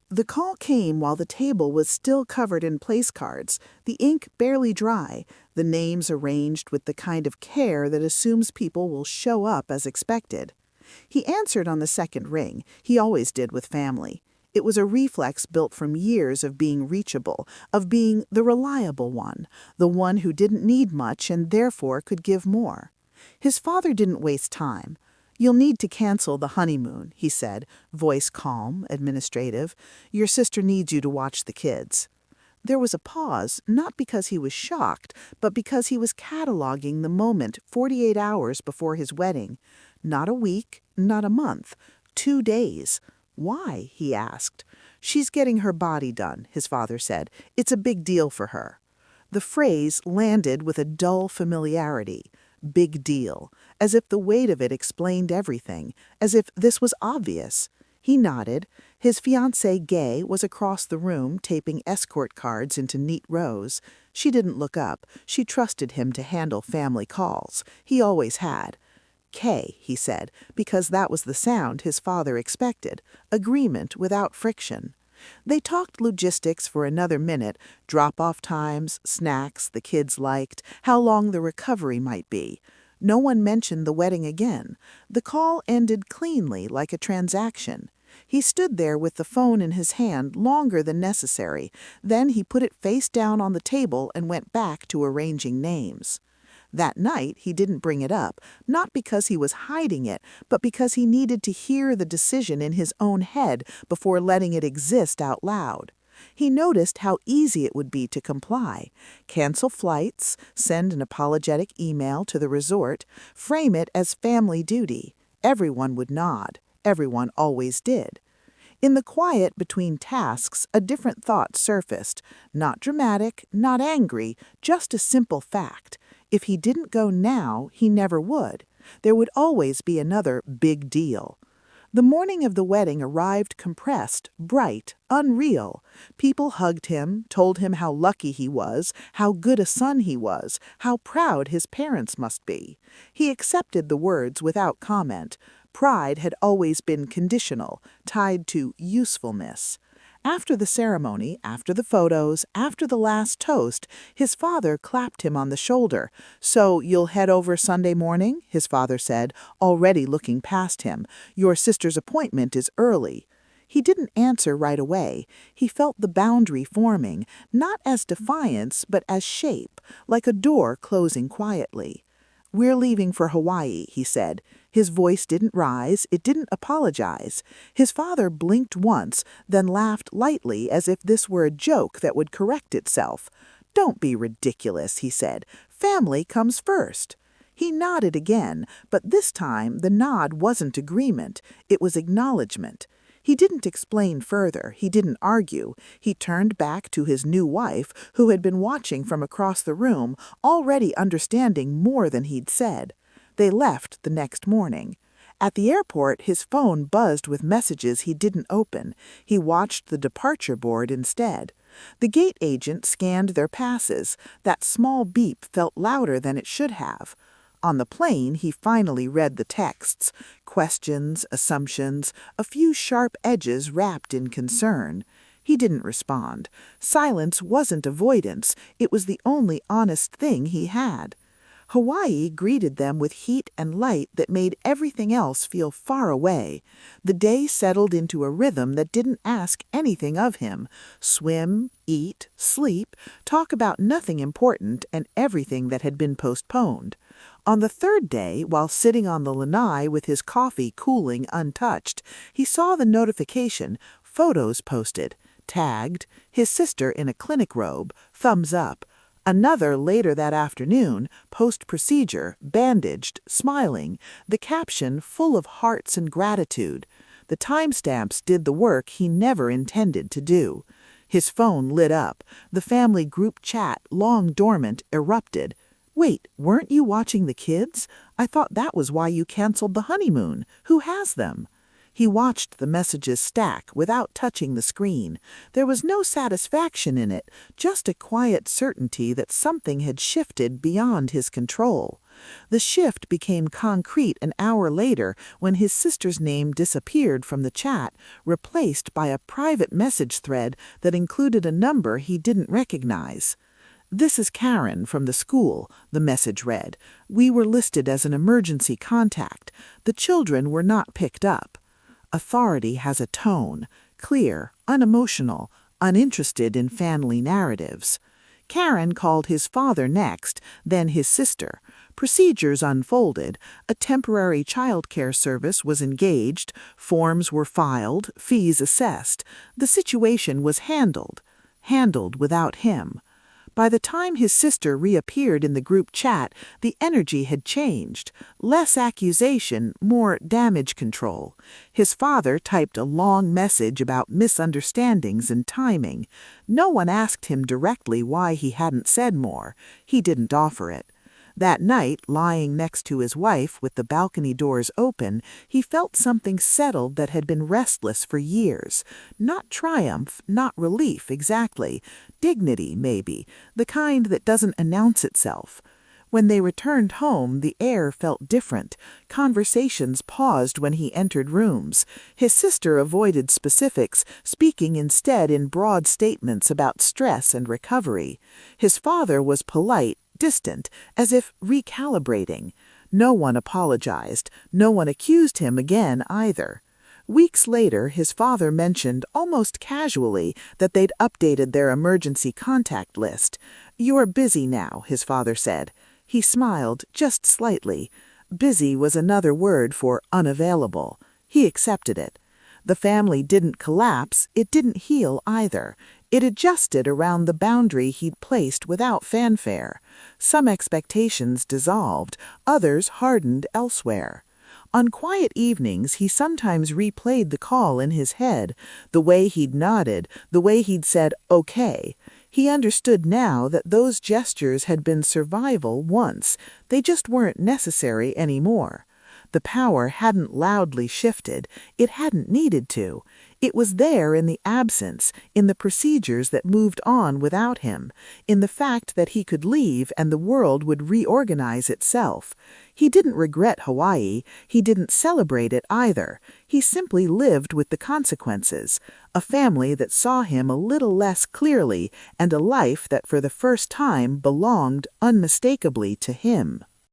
The call came while the table was still covered in place cards, the ink barely dry, the names arranged with the kind of care that assumes people will show up as expected. He answered on the second ring. He always did with family. It was a reflex built from years of being reachable, of being the reliable one, the one who didn't need much and therefore could give more. His father didn't waste time. "You'll need to cancel the honeymoon," he said, voice calm, administrative. "Your sister needs you to watch the kids." There was a pause, not because he was shocked, but because he was cataloging the moment 48 hours before his wedding. Not a week, not a month, 2 days. "Why?" he asked. "She's getting her body done," his father said. "It's a big deal for her." The phrase landed with a dull familiarity. Big deal. As if the weight of it explained everything. As if this was obvious. He nodded. His fiancée, Gay, was across the room taping escort cards into neat rows. She didn't look up. She trusted him to handle family calls. He always had. "K," he said, because that was the sound his father expected. Agreement without friction. They talked logistics for another minute, drop-off times, snacks the kids liked, how long the recovery might be. No one mentioned the wedding again. The call ended cleanly, like a transaction. He stood there with the phone in his hand longer than necessary. Then he put it face down on the table and went back to arranging names. That night he didn't bring it up, not because he was hiding it, but because he needed to hear the decision in his own head before letting it exist out loud. He noticed how easy it would be to comply. Cancel flights, send an apologetic email to the resort, frame it as family duty. Everyone would nod. Everyone always did. In the quiet between tasks, a different thought surfaced. Not dramatic, not angry, just a simple fact. If he didn't go now, he never would. There would always be another big deal. The morning of the wedding arrived compressed, bright, unreal. People hugged him, told him how lucky he was, how good a son he was, how proud his parents must be. He accepted the words without comment. Pride had always been conditional, tied to usefulness. After the ceremony, after the photos, after the last toast, his father clapped him on the shoulder. "So you'll head over Sunday morning?" his father said, already looking past him. "Your sister's appointment is early." He didn't answer right away. He felt the boundary forming, not as defiance, but as shape, like a door closing quietly. "We're leaving for Hawaii," he said. His voice didn't rise, it didn't apologize. His father blinked once, then laughed lightly as if this were a joke that would correct itself. "Don't be ridiculous," he said. "Family comes first." He nodded again, but this time the nod wasn't agreement, it was acknowledgement. He didn't explain further, he didn't argue. He turned back to his new wife, who had been watching from across the room, already understanding more than he'd said. They left the next morning. At the airport, his phone buzzed with messages he didn't open. He watched the departure board instead. The gate agent scanned their passes. That small beep felt louder than it should have. On the plane, he finally read the texts. Questions, assumptions, a few sharp edges wrapped in concern. He didn't respond. Silence wasn't avoidance. It was the only honest thing he had. Hawaii greeted them with heat and light that made everything else feel far away. The day settled into a rhythm that didn't ask anything of him. Swim, eat, sleep, talk about nothing important and everything that had been postponed. On the third day, while sitting on the lanai with his coffee cooling untouched, he saw the notification, photos posted, tagged, his sister in a clinic robe, thumbs up. Another later that afternoon, post-procedure, bandaged, smiling, the caption full of hearts and gratitude. The timestamps did the work he never intended to do. His phone lit up. The family group chat, long dormant, erupted. "Wait, weren't you watching the kids? I thought that was why you canceled the honeymoon. Who has them?" He watched the messages stack without touching the screen. There was no satisfaction in it, just a quiet certainty that something had shifted beyond his control. The shift became concrete an hour later when his sister's name disappeared from the chat, replaced by a private message thread that included a number he didn't recognize. "This is Karen from the school," the message read. "We were listed as an emergency contact. The children were not picked up." Authority has a tone, clear, unemotional, uninterested in family narratives. Karen called his father next, then his sister. Procedures unfolded. A temporary childcare service was engaged, forms were filed, fees assessed. The situation was handled without him. By the time his sister reappeared in the group chat, the energy had changed. Less accusation, more damage control. His father typed a long message about misunderstandings and timing. No one asked him directly why he hadn't said more. He didn't offer it. That night, lying next to his wife with the balcony doors open, he felt something settled that had been restless for years. Not triumph, not relief exactly. Dignity, maybe, the kind that doesn't announce itself. When they returned home, the air felt different. Conversations paused when he entered rooms. His sister avoided specifics, speaking instead in broad statements about stress and recovery. His father was polite, distant, as if recalibrating. No one apologized. No one accused him again either. Weeks later, his father mentioned, almost casually, that they'd updated their emergency contact list. "You're busy now," his father said. He smiled, just slightly. Busy was another word for unavailable. He accepted it. The family didn't collapse, it didn't heal either. It adjusted around the boundary he'd placed without fanfare. Some expectations dissolved, others hardened elsewhere. On quiet evenings, he sometimes replayed the call in his head, the way he'd nodded, the way he'd said, "Okay." He understood now that those gestures had been survival once. They just weren't necessary anymore. The power hadn't loudly shifted. It hadn't needed to. It was there in the absence, in the procedures that moved on without him, in the fact that he could leave and the world would reorganize itself. He didn't regret Hawaii. He didn't celebrate it either. He simply lived with the consequences. A family that saw him a little less clearly, and a life that for the first time belonged unmistakably to him.